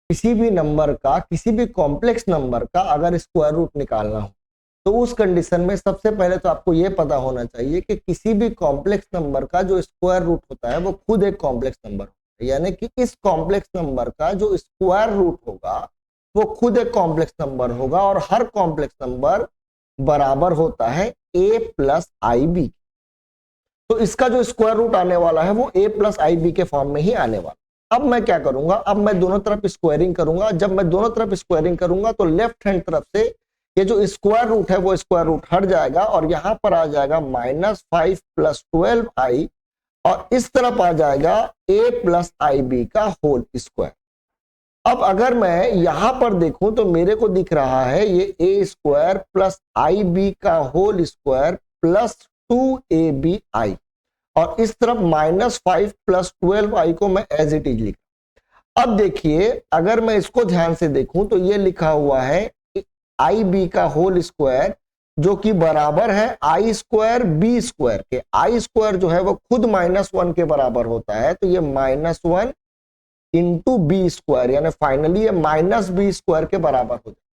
किसी भी नंबर का, किसी भी कॉम्प्लेक्स नंबर का अगर स्क्वायर रूट निकालना हो तो उस कंडीशन में सबसे पहले तो आपको यह पता होना चाहिए कि किसी भी कॉम्प्लेक्स नंबर का जो स्क्वायर रूट होता है वो खुद एक कॉम्प्लेक्स नंबर होता है, यानी कि इस कॉम्प्लेक्स नंबर का जो स्क्वायर रूट होगा वो खुद एक कॉम्प्लेक्स नंबर होगा और हर कॉम्प्लेक्स नंबर बराबर होता है a प्लस आई बी। तो इसका जो स्क्वायर रूट आने वाला है वो a प्लस आई बी के फॉर्म में ही आने वाला। अब मैं क्या करूंगा, अब मैं दोनों तरफ स्क्वायरिंग करूंगा। जब मैं दोनों तरफ स्क्वायरिंग करूंगा तो लेफ्ट हैंड तरफ से ये जो स्क्वायर रूट है वो स्क्वायर रूट हट जाएगा और यहां पर आ जाएगा -5 प्लस 12i और इस तरफ आ जाएगा a प्लस आई बी का होल स्क्वायर। अब अगर मैं यहां पर देखूं तो मेरे को दिख रहा है ये a square plus I B का होल स्क्वायर प्लस 2abi और इस तरफ -5 प्लस 12i को मैं एज इट इज लिख। अब देखिए अगर मैं इसको ध्यान से देखूं तो ये लिखा हुआ है आई बी का होल स्क्वायर जो कि बराबर है आई स्क्वायर बी स्क्वायर के। आई स्क्वायर जो है वो खुद -1 के बराबर होता है, तो ये -1 इंटू बी स्क्वायर यानी फाइनली ये -b स्क्वायर के बराबर हो जाए।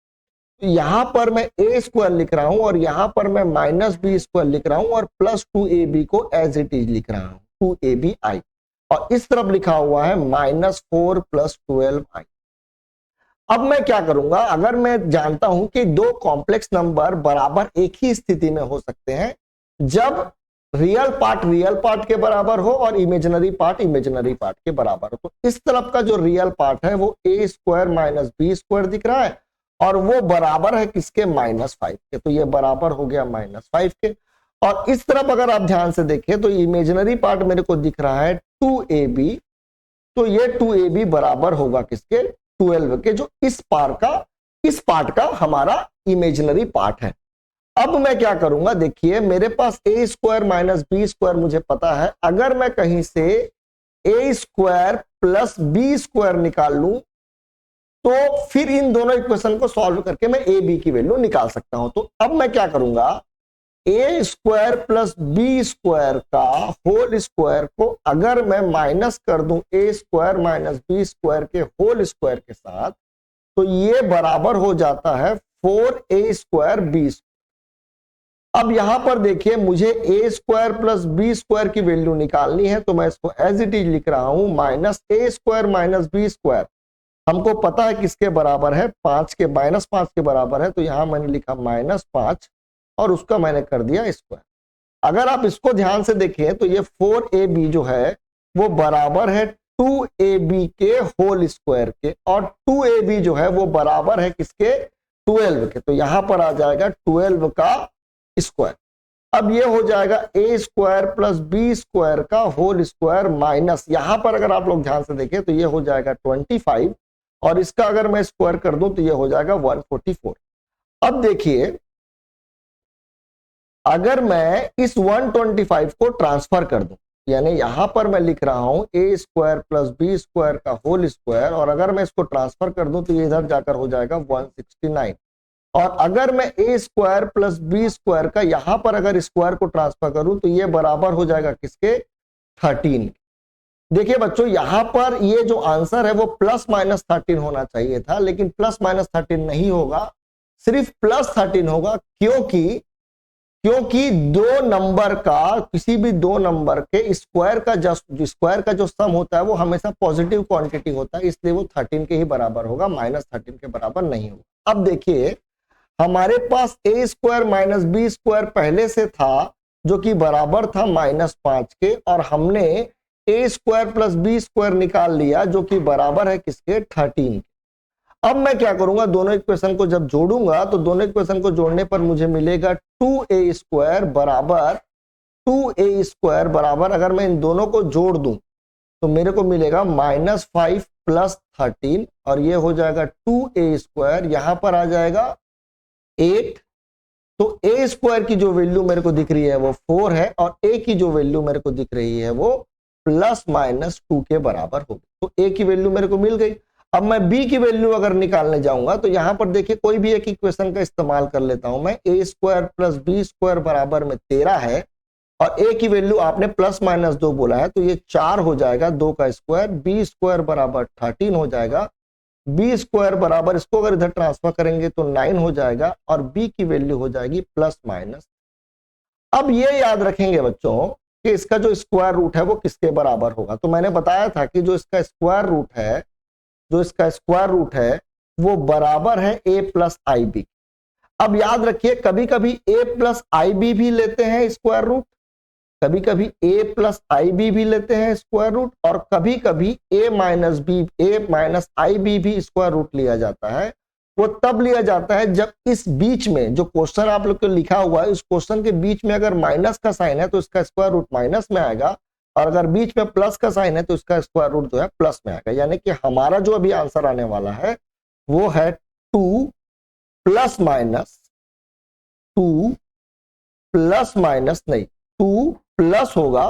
तो यहां पर मैं a स्क्वायर लिख रहा हूं और यहां पर मैं -b स्क्वायर लिख रहा हूं और प्लस 2ab को एज इट इज लिख रहा हूं 2abi और इस तरफ लिखा हुआ है -4 प्लस 12i। अब मैं क्या करूंगा, अगर मैं जानता हूं कि दो कॉम्प्लेक्स नंबर बराबर एक ही स्थिति में हो सकते हैं जब रियल पार्ट के बराबर हो और इमेजिनरी पार्ट के बराबर हो, तो इस तरफ का जो रियल पार्ट है वो a square minus B square दिख रहा है और वो बराबर है किसके, -5 के। तो ये बराबर हो गया -5 के। और इस तरफ अगर आप ध्यान से देखें तो इमेजिनरी पार्ट मेरे को दिख रहा है 2ab, तो ये 2ab बराबर होगा किसके, 12 के, जो इस पार्ट का हमारा इमेजिनरी पार्ट है। अब मैं क्या करूंगा, देखिए मेरे पास a square minus B square मुझे पता है। अगर मैं कहीं से a square plus B square निकाल लूं तो फिर इन दोनों इक्वेशन को सॉल्व करके मैं a b की वैल्यू निकाल सकता हूं। तो अब मैं क्या करूंगा, a square plus B square का होल स्क्वायर को अगर मैं माइनस कर दूं a square minus B square के होल स्क्वायर के साथ तो ये बराबर हो जाता है 4a स्क्वायर बी स्क्वायर। अब यहां पर देखिए मुझे a square plus B square की वैल्यू निकालनी है, तो मैं इसको एज इट इज लिख रहा हूं -a square minus B square. हमको पता है किसके बराबर है, -5 के बराबर है, तो यहां मैंने लिखा -5 और उसका मैंने कर दिया स्क्वायर। अगर आप इसको ध्यान से देखें तो ये 4ab जो है वो बराबर है 2ab के होल स्क्वायर के और 2ab जो है वो बराबर है किसके, 12 के। तो यहां पर आ जाएगा 12 का स्क्वायर। अब ये हो जाएगा a square plus B square का होल स्क्वायर माइनस, यहां पर अगर आप लोग ध्यान से देखें तो ये हो जाएगा 25 और इसका अगर मैं स्क्वायर कर दूं तो ये हो जाएगा 144। अब देखिए अगर मैं इस 125 को ट्रांसफर कर दूं, यानी यहां पर मैं लिख रहा हूं a square plus B square का होल स्क्वायर और अगर मैं इसको ट्रांसफर कर दूं तो ये इधर जाकर हो जाएगा 169। और अगर मैं a square plus B square का यहां पर अगर स्क्वायर को ट्रांसफर करूं तो ये बराबर हो जाएगा किसके, 13। देखिए बच्चों यहां पर ये जो आंसर है वो +-13 होना चाहिए था, लेकिन +-13 नहीं होगा, सिर्फ +13 होगा। क्योंकि दो नंबर का, किसी भी दो नंबर के स्क्वायर का जो सम होता है वो हमेशा पॉजिटिव क्वांटिटी होता है, इसलिए वो 13 के ही बराबर होगा, -13 के बराबर नहीं होगा। अब देखिए हमारे पास a square minus B square पहले से था जो कि बराबर था -5 के और हमने a square plus B square निकाल लिया जो कि बराबर है किसके, 13। अब मैं क्या करूंगा, दोनों इक्वेशन को जब जोड़ूंगा तो दोनों इक्वेशन को जोड़ने पर मुझे मिलेगा 2a स्क्वायर बराबर अगर मैं इन दोनों को जोड़ दूं तो मेरे को मिलेगा -5 प्लस 13 और ये हो जाएगा 2a स्क्वायर, यहां पर आ जाएगा 8। तो a स्क्वायर की जो वैल्यू मेरे को दिख रही है वो 4 है और a की जो वैल्यू मेरे को दिख रही है वो +-2 के बराबर होगी। तो a की वैल्यू मेरे को मिल गई। अब मैं b की वैल्यू अगर निकालने जाऊंगा तो यहां पर देखिए कोई भी एक इक्वेशन का इस्तेमाल कर लेता हूं मैं। a square plus B square बराबर में 13 है और a की वैल्यू आपने +-2 बोला है तो ये 4 हो जाएगा, 2 का स्क्वायर, बी स्क्वायर बराबर 13 हो जाएगा बी स्क्वायर बराबर, इसको अगर इधर ट्रांसफर करेंगे तो 9 हो जाएगा और बी की वैल्यू हो जाएगी प्लस माइनस। अब ये याद रखेंगे बच्चों कि इसका जो स्क्वायर रूट है वो किसके बराबर होगा। तो मैंने बताया था कि जो इसका स्क्वायर रूट है, जो इसका स्क्वायर रूट है वो बराबर है ए प्लस आई बी। अब याद रखिए कभी कभी ए प्लस आई बी भी लेते हैं स्क्वायर रूट, कभी कभी ए प्लस आई बी भी लेते हैं स्क्वायर रूट, और कभी कभी ए माइनस बी, ए माइनस आई बी भी स्क्वायर रूट लिया जाता है। वो तब लिया जाता है जब इस बीच में जो क्वेश्चन आप लोग को लिखा हुआ है, इस क्वेश्चन के बीच में अगर माइनस का साइन है तो इसका स्क्वायर रूट माइनस में आएगा, और अगर बीच में प्लस का साइन है तो इसका स्क्वायर रूट जो है प्लस में आएगा। यानी कि हमारा जो अभी आंसर आने वाला है वो है 2 प्लस माइनस 2 प्लस माइनस नहीं 2 प्लस होगा,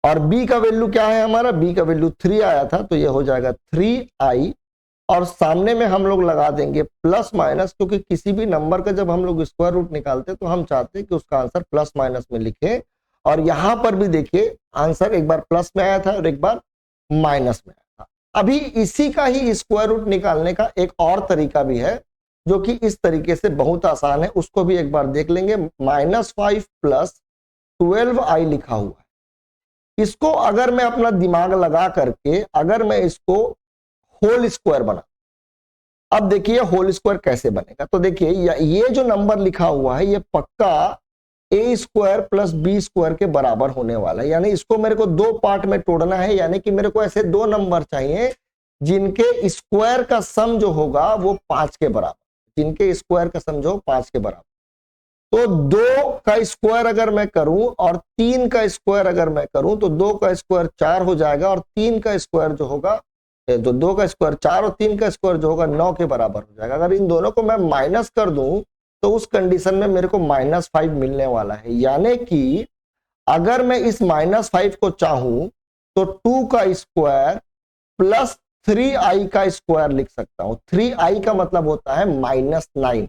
और b का वैल्यू क्या है हमारा, b का वैल्यू 3 आया था तो ये हो जाएगा 3i, और सामने में हम लोग लगा देंगे प्लस माइनस, क्योंकि किसी भी नंबर का जब हम लोग स्क्वायर रूट निकालते हैं तो हम चाहते हैं कि उसका आंसर प्लस माइनस में लिखें। और यहां पर भी देखिए आंसर एक बार प्लस में आया था और एक बार माइनस में आया था। अभी इसी का ही स्क्वायर रूट निकालने का एक और तरीका भी है जो कि इस तरीके से बहुत आसान है, उसको भी एक बार देख लेंगे। -5 प्लस 12i लिखा हुआ है, इसको अगर मैं अपना दिमाग लगा करके अगर मैं इसको होल स्क्वायर बना, अब देखिए होल स्क्वायर कैसे बनेगा। तो देखिए ये जो नंबर लिखा हुआ है ये पक्का ए स्क्वायर प्लस बी स्क्वायर के बराबर होने वाला है, यानी इसको मेरे को दो पार्ट में तोड़ना है, यानी कि मेरे को ऐसे दो नंबर चाहिए जिनके स्क्वायर का सम जो होगा वो 5 के बराबर, जिनके स्क्वायर का सम जो 5 के बराबर। तो 2 का स्क्वायर अगर मैं करूं और 3 का स्क्वायर अगर मैं करूं तो 2 का स्क्वायर 4 हो जाएगा, और 3 का स्क्वायर जो होगा, तो 2 का स्क्वायर 4 और 3 का स्क्वायर जो होगा 9 के बराबर हो जाएगा। अगर इन दोनों को मैं माइनस कर दूं तो उस कंडीशन में मेरे को -5 मिलने वाला है। यानी कि अगर मैं इस -5 को चाहूं तो 2 का स्क्वायर प्लस 3i का स्क्वायर लिख सकता हूं। 3i का मतलब होता है -9,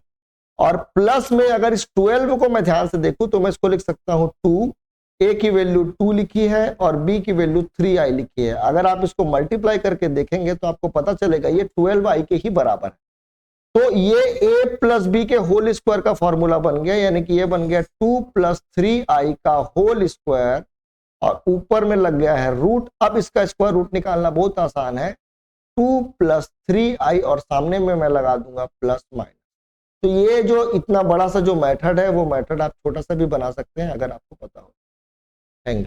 और प्लस में अगर इस 12 को मैं ध्यान से देखूं तो मैं इसको लिख सकता हूं 2, a की वैल्यू 2 लिखी है और b की वैल्यू 3i लिखी है। अगर आप इसको मल्टीप्लाई करके देखेंगे तो आपको पता चलेगा ये 12i के ही बराबर है। तो ये a प्लस बी के होल स्क्वायर का फॉर्मूला बन गया, यानी कि ये बन गया 2 प्लस 3i का होल स्क्वायर, और ऊपर में लग गया है रूट। अब इसका स्क्वायर रूट निकालना बहुत आसान है, 2 प्लस 3i और सामने में मैं लगा दूंगा प्लस माइनस। तो ये जो इतना बड़ा सा जो मेथड है वो मेथड आप छोटा सा भी बना सकते हैं अगर आपको पता हो। Thank you.